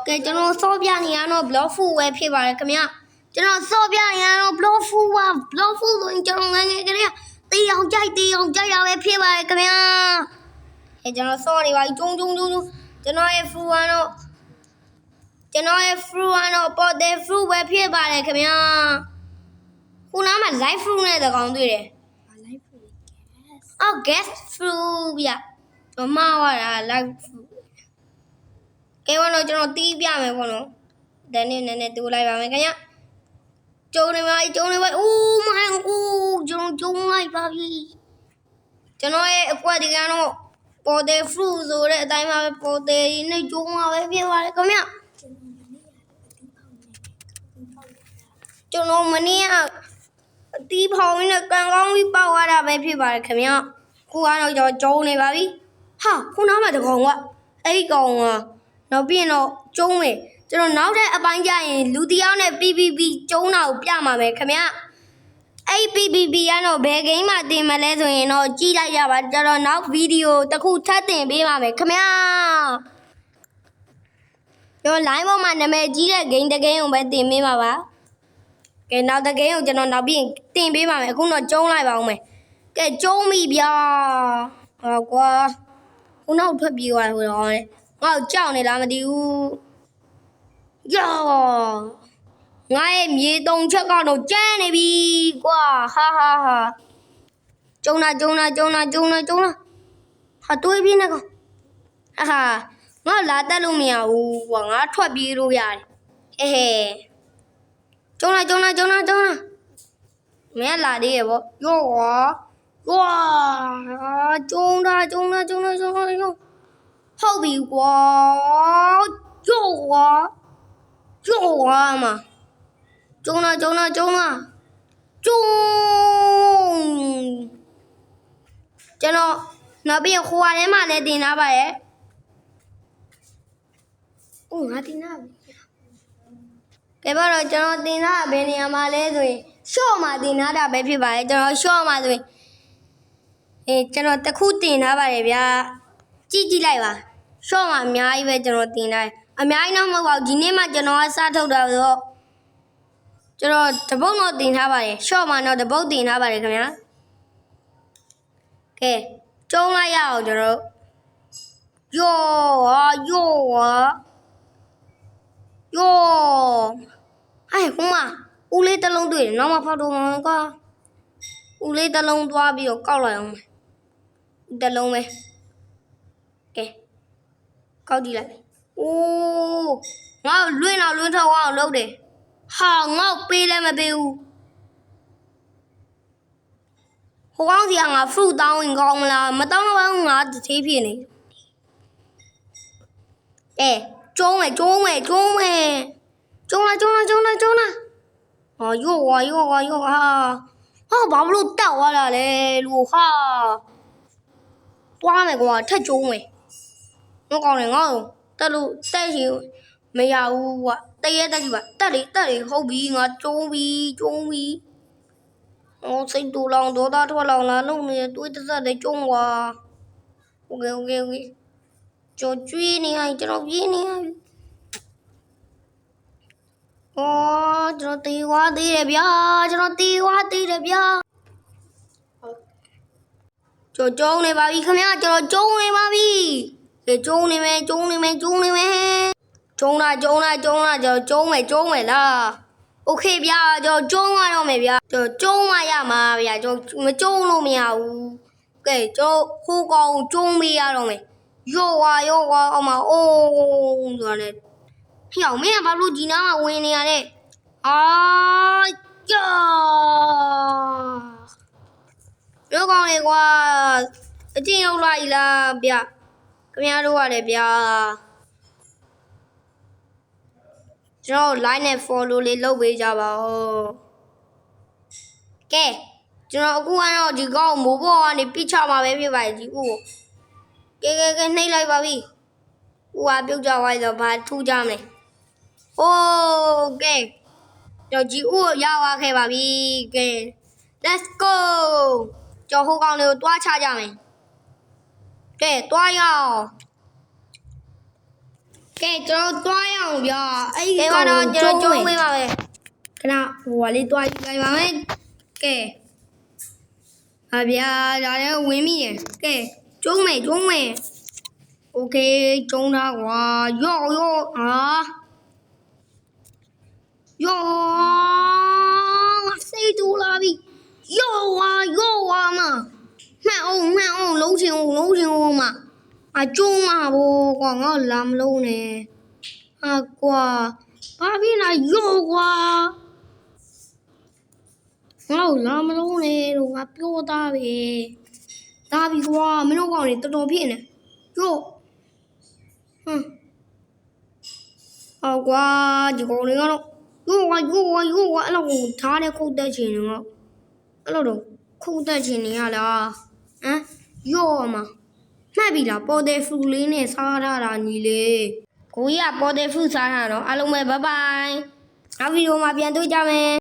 ကဲကျွန်တော်စောပြနေရတော့ block full ပဲဖြစ်ပါတယ်ခင်ဗျာကျွန်တော်စောပြနေရတော့ block full ပါ block full ဆိုရင်ကျွန်တော်ငယ်ငယ်ကလေးတေးအောင်ကြိုက်တာပဲဖြစ်ပါတယ်ခင်ဗျာကျွန်တော်စောနေပါကျုံကျွန်တော်ရဲ့ full ကတော့ပေါ်တယ် fruit ပဲဖြစ်ပါတယ်ခင်ဗျာခုနက live fruit နဲ့တကောင်တွေ့တယ် live fruit gas fruit ဗျကျွန်မဝါတာ live fruit ကဲဘောတော့ကျွန်တော်တီးပြမယ်ဘောနော်ဒါနဲ့နည်းနည်းတူလိုက်ပါမယ်ခင်ဗျာကျုံနေပါ oh my god ကျွန်တော်ကျုံလိုက်ပါပြီကျွန်တော်ရဲ့အကွက်ဒီကတော့ပေါ်တယ် fruit ဆိုတဲ့အတိုင်းပါပဲပေါ်တယ်နဲ့ကျုံမှာပဲဖြစ်ပါတယ်ခင်ဗျာကျွန်တော်မနေ့ကအတီးဖောင်းနဲ့ကန်ကောင်းပြီးပေါက်ရတာပဲဖြစ်ပါတယ်ခင်ဗျာခုကတော့ကျွန်တော်ကျုံနေပါပြီဟာခုနကတကောင်ကအဲ့ဒီကောင်ကနောက်ပြီးတော့ကျုံမယ်ကျွန်တော်နောက်တဲ့အပိုင်းကျရင်လူတယောက်နဲ့ PPP ကျုံတာကိုပြမှာမယ်ခင်ဗျာအဲ့ PPP ကတော့ဘယ်ဂိမ်းမှာတင်မလဲဆိုရင်တော့ကြည့်လိုက်ရပါကျွန်တော်နောက်ဗီဒီယိုတစ်ခုထပ်တင်ပေးပါမယ်ခင်ဗျာကျွန်တော် line ပေါ်မှာနာမည်ကြီးတဲ့ဂိမ်းတစ်ဂိမ်းကိုပဲတင်ပေးပါပါကဲနောက်တစ်ဂိမ်းကိုကျွန်တော်နောက်ပြီးတင်ပေးပါမယ်အခုတော့ကျုံလိုက်ပါဦးမယ်ကဲကျုံပြီဗျာဟောကွာခုနောက်ထွက်ပြေးသွားတယ်ဟိုတော့ငါ့ကိုကြောက်နေလားမသိဘူးယောငါရဲ့မြေတုံချက်ကတော့ကျန်းနေပြီကွာဟာကျုံလာဟာတွေးပြင်းနေကောင်ဟာငါလာတက်လို့မရဘူးကွာငါထွက်ပြေးလို့ရတယ်ဟဲကျုံလာမင်းလာသေးရဲ့ဗောယောကွာကျုံတာဟုတ်ပြီကွာယောကွာမှာကျုံလာကျွန်တော်နောက်ပြီးခွာထဲမှာလည်းတင်ထားပါရဲ့ငါတင်ထားပြီကဲပါတော့ကျွန်တော်တင်ထားဘယ်နေရာမှာလဲဆိုရင်ရှော့မှာတင်ထားတာပဲဖြစ်ပါရဲ့ကျွန်တော်ရှော့မှာဆိုရင်ကျွန်တော်တစ်ခုတင်ထားပါတယ်ဗျာကြည့်လိုက်ပါရှော့မှာအများကြီးပဲကျွန်တော်တင်ထားတယ်အများကြီးတော့မဟုတ်ပါဘူးဒီနေ့မှကျွန်တော်ကစထုတ်တာဆိုတော့ကျွန်တော်တပုတ်တော့တင်ထားပါတယ်ရှော့မှာတော့တပုတ်တင်ထားပါတယ်ခင်ဗျာကဲကျုံလိုက်ရအောင်ကျွန်တော်ယောဟဲ့ခုမဦးလေးတစ်လုံးတွေ့တယ်နောက်မှဖောက်တော့မှာကွာဦးလေးတစ်လုံးသွားပြီးတော့ကောက်လိုက်အောင်တစ်လုံးပဲကဲကောက်ကြည့်လိုက်အိုးငါလွင့်ထောက်အောင်လုပ်တယ်ဟာငါ့ပေးလည်းမပေးဘူးဟိုကောင်စီကငါ fruit တောင်းရင်ကောင်းမလားမတောင်းတော့ငါတစ်သေးဖြစ်နေကျုံးမယ်ဟာယောဟာဘာလို့တောက်သွားတာလဲလို့ဟာတွားမယ်ကွာထက်ကျုံးမယ်ငါကောင်းတယ်ငါတက်လို့တက်ရှိမရဘူးကွာတရက်တက်ကြည့်ပါတက်လေဟုတ်ပြီငါကျုံးပြီစိတ်တူလောင်ဒေါသထွက်လောင်လာလုံးနေတွေးတသက်လေးကျုံးကွာโอเคကျွန်တော်ကျွေးနေရကျွန်တော်ပြေးနေရကျွန်တော်တေးသွားသေးတယ်ဗျာကျွန်တော်ကျုံနေပါပြီခင်ဗျာကျွန်တော်ကျုံနေပါပြီကျုံနေမယ်ကျုံတာကျွန်တော်ကျုံမယ်လားโอเคဗျာကျွန်တော်ကျုံရတော့မယ်ဗျာကျွန်တော်ကျုံမှရမှာဗျာကျွန်တော်မကျုံလို့မရဘူးကဲကျွန်တော်ဟိုကောင်ကျုံပေးရတော့မယ်ယောကွာအောင်မအိုးဆိုရတယ်ဟေ့အောင်မင်းကဘာလို့ဒီနားမှာဝင်နေရလဲယောကောင်လေကွာအချင်းရောက်လာ E လားဗျခင်ဗျားတို့ရတယ်ဗျာကျွန်တော် line နဲ့ follow လေးလုပ်ပေးကြပါဦးကဲကျွန်တော်အခုကတော့ဒီကောင်မိုးပေါ်ကနေပြစ်ချမှာပဲဖြစ်ပါရဲ့ဒီဦးကဲနှိပ်လိုက်ပါပြီဦးကပြုတ်ကြသွားတော့ဘာထူးကြမလဲโอเคကျွန်တော်ဒီဦးရသွားခဲ့ပါပြီကဲ let's go ကျွန်တော်ဟိုကောင်လေးကိုတွားချကြမယ်ကဲတွားရအောင် ကဲကျွန်တော်တွားရအောင်ဗျာအဲ့ဒီကတော့ကျွန်တော်ကျုံးပေးပါပဲခဏဟိုကလေးတွားယူလိုက်ပါမယ်ကဲဟာဗျာဒါလည်းဝင်မိတယ်ကဲကျုံးမယ်โอเคကျုံးတာကွာယောယောစိတ်တူလာပြီယောဝါမမှန်အောင်လုံးချင်အောင်မအကျုံးမှာဘောကွာငါလာမလုံးနဲ့ဟာကွာဘာဖြစ်လာယောကွာငါလာမလုံးနဲ့တော့ငါပြောသားပဲဒါပြီကွာမင်းတို့ကောင်တွေတော်တော်ဖြစ်နေယောဟောကွာဒီကောင်တွေကတော့ယောကွာအဲ့လိုကိုထားတဲ့ခုတ်တက်ချင်နေတော့အဲ့လိုတော့ခုတ်တက်ချင်နေရလားဟမ်ယောမှာမှတ်ပြီလားပေါ်တဲ့ဖူလေးနဲ့စားထားတာညီလေးကိုကြီးကပေါ်တဲ့ဖူစားတာတော့အားလုံးပဲဘိုင်နောက်ဗီဒီယိုမှာပြန်တွေ့ကြမယ်